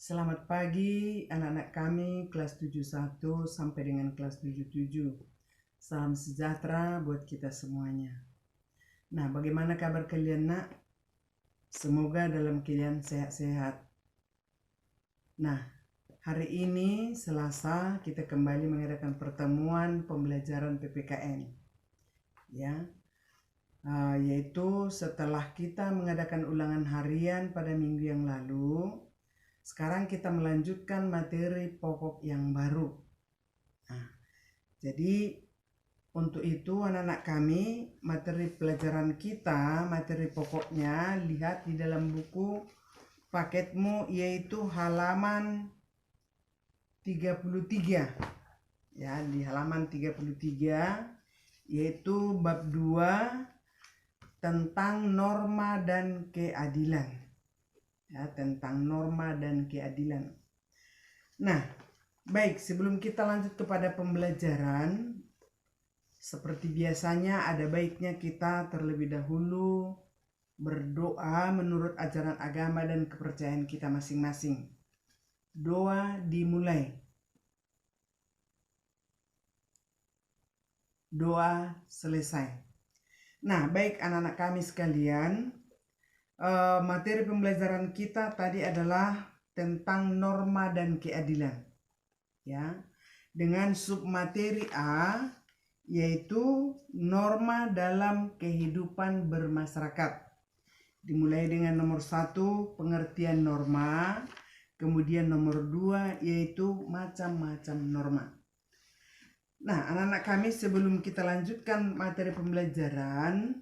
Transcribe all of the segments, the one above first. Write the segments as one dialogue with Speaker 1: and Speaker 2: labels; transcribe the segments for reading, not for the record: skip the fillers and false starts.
Speaker 1: Selamat pagi anak-anak kami kelas 71 sampai dengan kelas 77. Salam sejahtera buat kita semuanya. Nah, bagaimana kabar kalian nak? Semoga dalam keadaan sehat-sehat. Nah, hari ini Selasa kita kembali mengadakan pertemuan pembelajaran PPKN. Ya, yaitu setelah kita mengadakan ulangan harian pada minggu yang lalu, sekarang kita melanjutkan materi pokok yang baru. Nah, jadi untuk itu anak-anak kami, materi pelajaran kita, materi pokoknya lihat di dalam buku paketmu, yaitu halaman 33. Ya, di halaman 33 yaitu bab 2 tentang norma dan keadilan. Ya, tentang norma dan keadilan. Nah, baik, sebelum kita lanjut kepada pembelajaran, seperti biasanya ada baiknya kita terlebih dahulu berdoa menurut ajaran agama dan kepercayaan kita masing-masing. Doa dimulai. Doa selesai. Nah, baik anak-anak kami sekalian, materi pembelajaran kita tadi adalah tentang norma dan keadilan, ya, dengan submateri A yaitu norma dalam kehidupan bermasyarakat. Dimulai dengan nomor 1 pengertian norma, kemudian nomor 2 yaitu macam-macam norma. Nah, anak-anak kami, sebelum kita lanjutkan materi pembelajaran,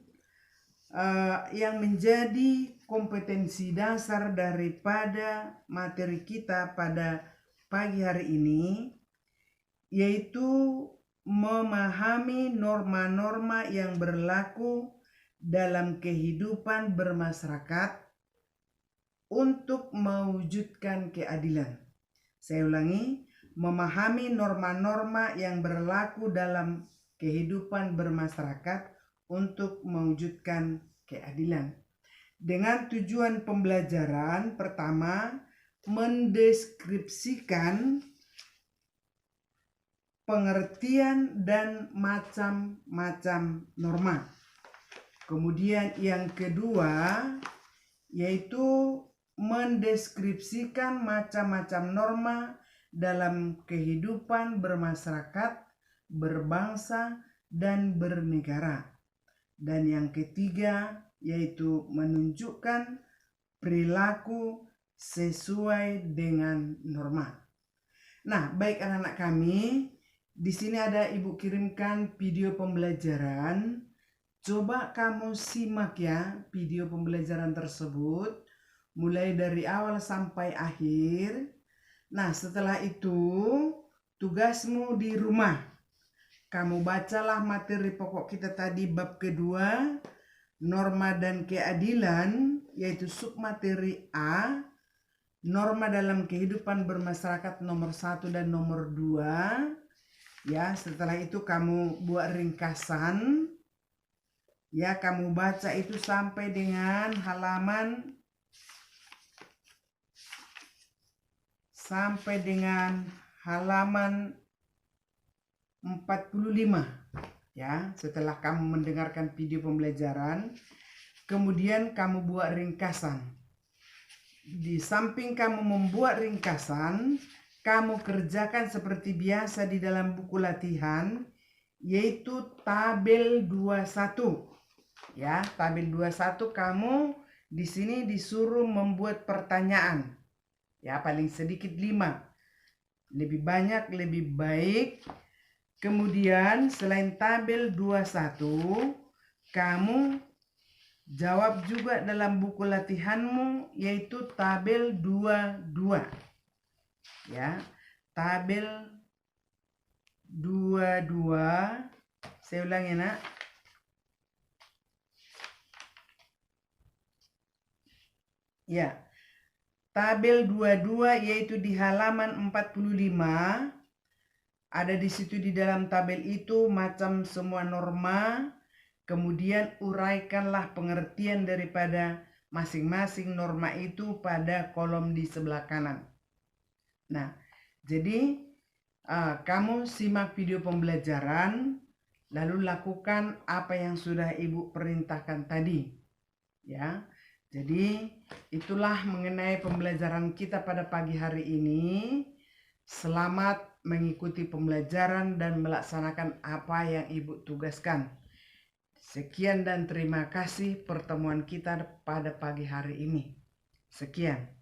Speaker 1: yang menjadi kompetensi dasar daripada materi kita pada pagi hari ini yaitu memahami norma-norma yang berlaku dalam kehidupan bermasyarakat untuk mewujudkan keadilan. Saya ulangi, memahami norma-norma yang berlaku dalam kehidupan bermasyarakat untuk mewujudkan keadilan. Dengan tujuan pembelajaran pertama, mendeskripsikan pengertian dan macam-macam norma. Kemudian yang kedua yaitu mendeskripsikan macam-macam norma dalam kehidupan bermasyarakat, berbangsa, dan bernegara. Dan yang ketiga yaitu menunjukkan perilaku sesuai dengan norma. Nah, baik anak-anak kami, di sini ada ibu kirimkan video pembelajaran. Coba kamu simak ya video pembelajaran tersebut mulai dari awal sampai akhir. Nah, setelah itu tugasmu di rumah, kamu bacalah materi pokok kita tadi bab kedua, norma dan keadilan, yaitu submateri A, norma dalam kehidupan bermasyarakat nomor 1 dan nomor 2. Ya, setelah itu kamu buat ringkasan. Ya, kamu baca itu sampai dengan halaman 45. Ya, setelah kamu mendengarkan video pembelajaran, kemudian kamu buat ringkasan. Di samping kamu membuat ringkasan, kamu kerjakan seperti biasa di dalam buku latihan, yaitu tabel 21. Ya, tabel 21 kamu di sini disuruh membuat pertanyaan. Ya, paling sedikit 5. Lebih banyak lebih baik. Kemudian selain tabel 21, kamu jawab juga dalam buku latihanmu yaitu tabel 22. Ya, tabel 22. Saya ulangi nak. Ya, tabel 22 yaitu di halaman 45. Ada di situ di dalam tabel itu macam semua norma. Kemudian uraikanlah pengertian daripada masing-masing norma itu pada kolom di sebelah kanan. Nah, jadi kamu simak video pembelajaran, lalu lakukan apa yang sudah Ibu perintahkan tadi. Ya, jadi itulah mengenai pembelajaran kita pada pagi hari ini. Selamat mengikuti pembelajaran dan melaksanakan apa yang Ibu tugaskan. Sekian dan terima kasih pertemuan kita pada pagi hari ini. Sekian.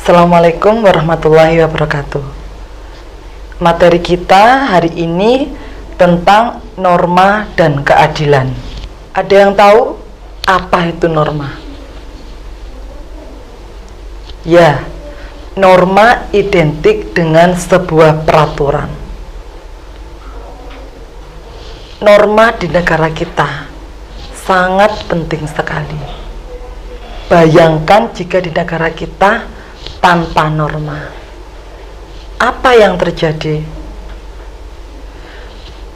Speaker 2: Assalamualaikum warahmatullahi wabarakatuh. Materi kita hari ini tentang norma dan keadilan. Ada yang tahu apa itu norma? Ya, norma identik dengan sebuah peraturan. Norma di negara kita sangat penting sekali. Bayangkan jika di negara kita tanpa norma, apa yang terjadi?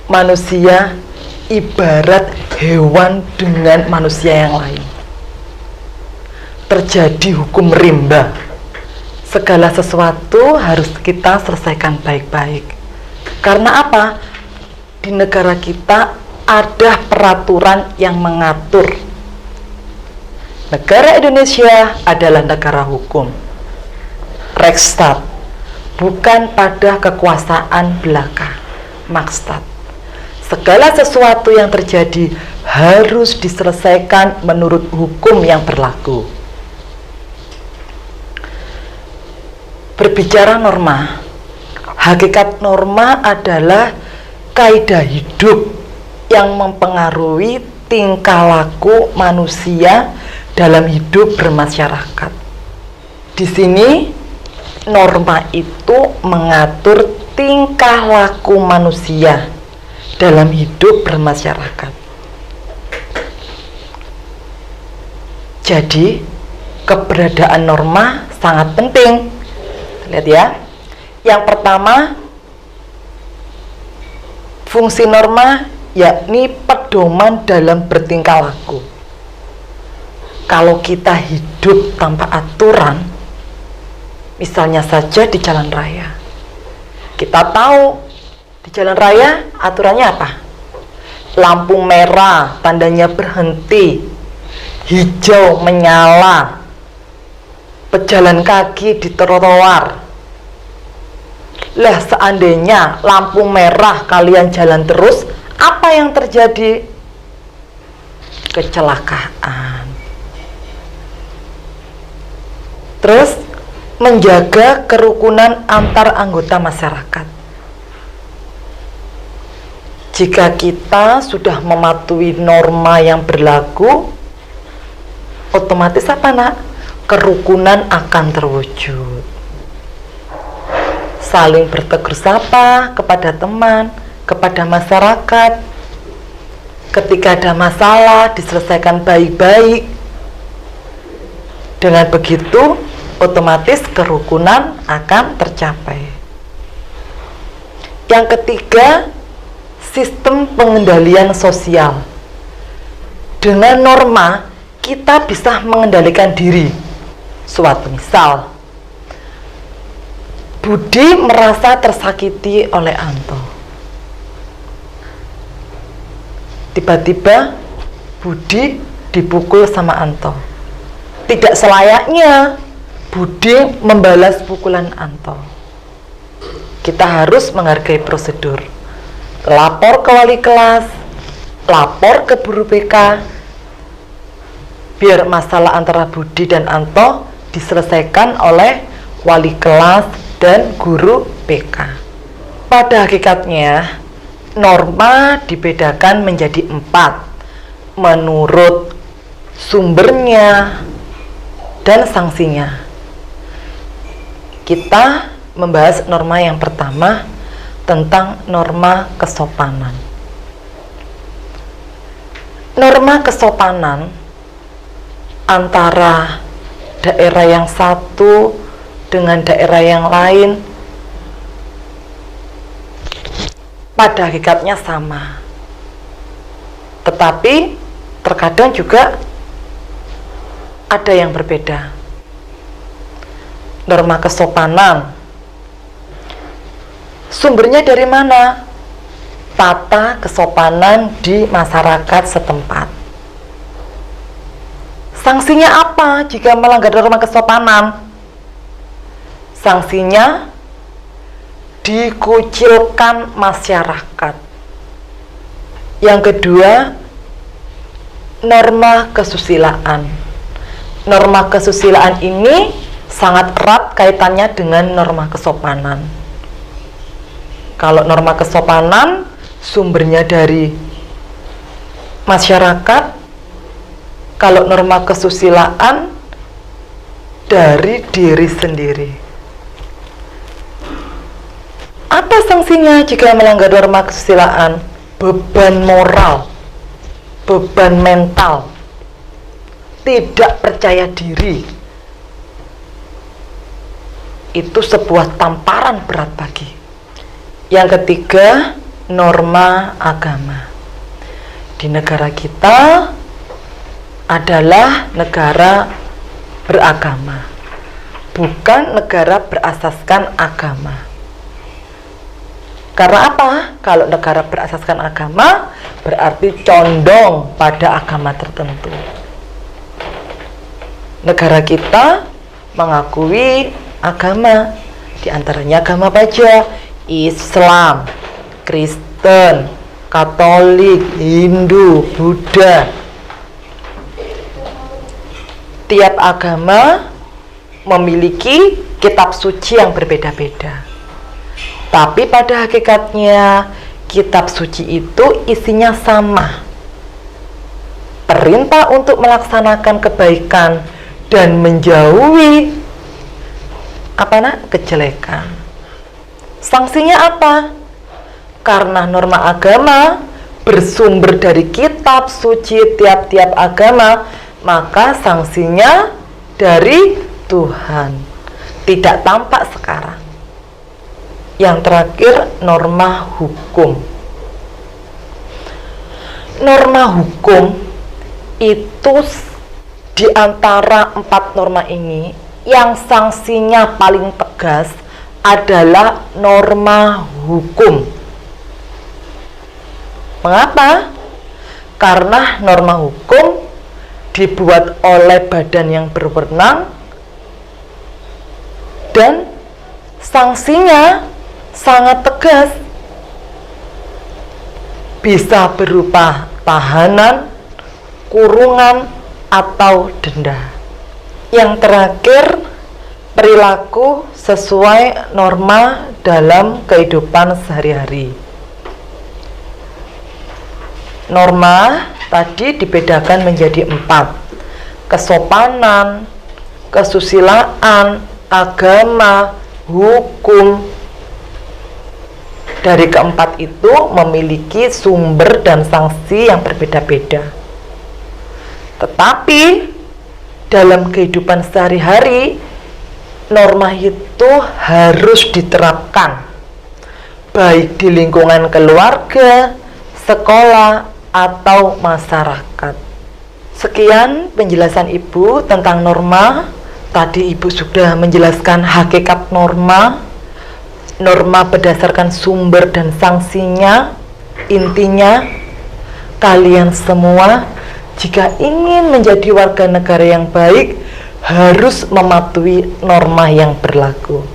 Speaker 2: Manusia ibarat hewan dengan manusia yang lain. Terjadi hukum rimba. Segala sesuatu harus kita selesaikan baik-baik. Karena apa? Di negara kita ada peraturan yang mengatur. Negara Indonesia adalah negara hukum. Rechtsstaat, bukan pada kekuasaan belaka, Marktstaat. Segala sesuatu yang terjadi harus diselesaikan menurut hukum yang berlaku. Berbicara norma, hakikat norma adalah kaidah hidup yang mempengaruhi tingkah laku manusia dalam hidup bermasyarakat. Di sini norma itu mengatur tingkah laku manusia dalam hidup bermasyarakat. Jadi, keberadaan norma sangat penting. Lihat ya. Yang pertama, fungsi norma yakni pedoman dalam bertingkah laku. Kalau kita hidup tanpa aturan, misalnya saja di jalan raya, kita tahu di jalan raya aturannya apa? Lampu merah tandanya berhenti, hijau menyala, pejalan kaki di trotoar. Lah, seandainya lampu merah kalian jalan terus, apa yang terjadi? Kecelakaan. Terus menjaga kerukunan antar anggota masyarakat. Jika kita sudah mematuhi norma yang berlaku, otomatis apa nak? Kerukunan akan terwujud. Saling bertegur sapa kepada teman, kepada masyarakat. Ketika ada masalah diselesaikan baik-baik. Dengan begitu otomatis kerukunan akan tercapai. Yang ketiga, sistem pengendalian sosial. Dengan norma, kita bisa mengendalikan diri. Suatu misal, Budi merasa tersakiti oleh Anto. Tiba-tiba Budi dipukul sama Anto. Tidak selayaknya Budi membalas pukulan Anto. Kita harus menghargai prosedur. Lapor ke wali kelas, lapor ke guru BK, biar masalah antara Budi dan Anto diselesaikan oleh wali kelas dan guru BK. Pada hakikatnya, norma dibedakan menjadi 4 menurut sumbernya dan sanksinya. Kita membahas norma yang pertama tentang norma kesopanan. Norma kesopanan antara daerah yang satu dengan daerah yang lain pada hakikatnya sama, tetapi terkadang juga ada yang berbeda. Norma kesopanan, sumbernya dari mana? Tata kesopanan di masyarakat setempat. Sanksinya apa jika melanggar norma kesopanan? Sanksinya dikucilkan masyarakat. Yang kedua, norma kesusilaan. Norma kesusilaan ini sangat erat kaitannya dengan norma kesopanan. Kalau norma kesopanan sumbernya dari masyarakat, kalau norma kesusilaan dari diri sendiri. Apa sanksinya jika melanggar norma kesusilaan? Beban moral, beban mental, tidak percaya diri. Itu sebuah tamparan berat bagi. Yang ketiga, norma agama. Di negara kita adalah negara beragama, bukan negara berasaskan agama. Karena apa? Kalau negara berasaskan agama, berarti condong pada agama tertentu. Negara kita mengakui agama, di antaranya agama apa aja? Islam, Kristen, Katolik, Hindu, Buddha. Tiap agama memiliki kitab suci yang berbeda-beda. Tapi pada hakikatnya kitab suci itu isinya sama. Perintah untuk melaksanakan kebaikan dan menjauhi kejelekan. Sanksinya apa? Karena norma agama bersumber dari kitab suci tiap-tiap agama, maka sanksinya dari Tuhan. Tidak tampak sekarang. Yang terakhir, norma hukum. Norma hukum itu di antara 4 norma ini, yang sanksinya paling tegas adalah norma hukum. Mengapa? Karena norma hukum dibuat oleh badan yang berwenang dan sanksinya sangat tegas, bisa berupa tahanan, kurungan, atau denda. Yang terakhir, perilaku sesuai norma dalam kehidupan sehari-hari. Norma tadi dibedakan menjadi 4: kesopanan, kesusilaan, agama, hukum. Dari keempat itu memiliki sumber dan sanksi yang berbeda-beda. Tetapi dalam kehidupan sehari-hari, norma itu harus diterapkan, baik di lingkungan keluarga, sekolah, atau masyarakat. Sekian penjelasan Ibu tentang norma. Tadi Ibu sudah menjelaskan hakikat norma. Norma berdasarkan sumber dan sanksinya. Intinya, kalian semua jika ingin menjadi warga negara yang baik harus mematuhi norma yang berlaku.